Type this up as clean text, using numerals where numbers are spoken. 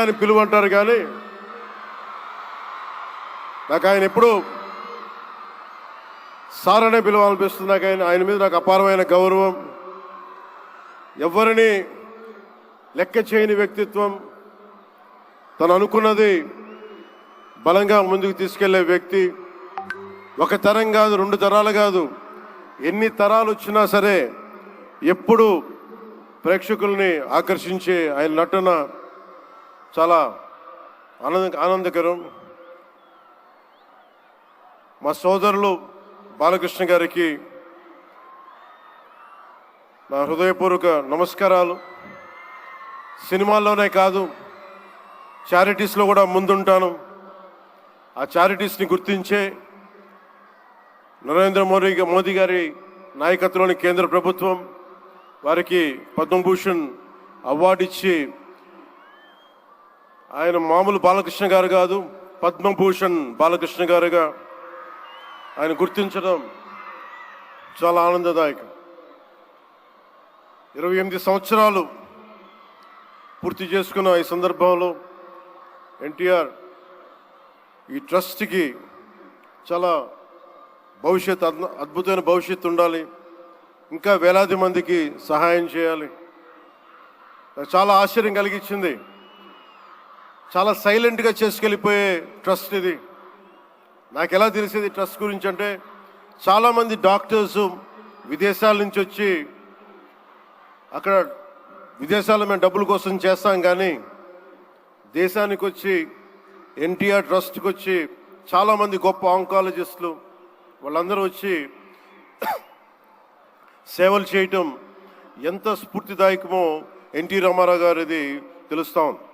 అని పిలువంటారు, కానీ నాకు ఆయన ఎప్పుడు సార్ అనే పిలవాలనిపిస్తుంది. నాకు ఆయన మీద నాకు అపారమైన గౌరవం. ఎవరిని లెక్క చేయని వ్యక్తిత్వం. తను అనుకున్నది బలంగా ముందుకు తీసుకెళ్లే వ్యక్తి. ఒక తరం కాదు, 2 తరాలు కాదు, ఎన్ని తరాలు వచ్చినా సరే ఎప్పుడు ప్రేక్షకుల్ని ఆకర్షించే ఆయన నటన చాలా ఆనందకరం. మా సోదరులు బాలకృష్ణ గారికి నా హృదయపూర్వక నమస్కారాలు. సినిమాల్లోనే కాదు, చారిటీస్లో కూడా ముందుంటాను. ఆ చారిటీస్ని గుర్తించే నరేంద్ర మోదీ గారి నాయకత్వంలోని కేంద్ర ప్రభుత్వం వారికి పద్మభూషణ్ అవార్డు ఇచ్చి, ఆయన మామూలు బాలకృష్ణ గారు కాదు, పద్మభూషణ్ బాలకృష్ణ గారుగా ఆయన గుర్తించడం చాలా ఆనందదాయకం. 28 సంవత్సరాలు పూర్తి చేసుకున్న ఈ సందర్భంలో ఎన్టీఆర్ ఈ ట్రస్ట్కి చాలా అద్భుతమైన భవిష్యత్తు ఉండాలి. ఇంకా వేలాది మందికి సహాయం చేయాలి. నాకు చాలా ఆశ్చర్యం కలిగించింది. చాలా సైలెంట్గా చేసుకెళ్ళిపోయే ట్రస్ట్ ఇది. నాకు ఎలా తెలిసేది ట్రస్ట్ గురించి అంటే, చాలామంది డాక్టర్స్ విదేశాల నుంచి వచ్చి అక్కడ విదేశాల్లో మేము డబ్బుల కోసం చేస్తాం, కానీ దేశానికి వచ్చి ఎన్టీఆర్ ట్రస్ట్కి వచ్చి చాలామంది గొప్ప ఆంకాలజిస్టులు వాళ్ళందరూ వచ్చి సేవలు చేయటం ఎంత స్ఫూర్తిదాయకమో ఎన్టీ రామారావు గారిది తెలుస్తూ ఉంది.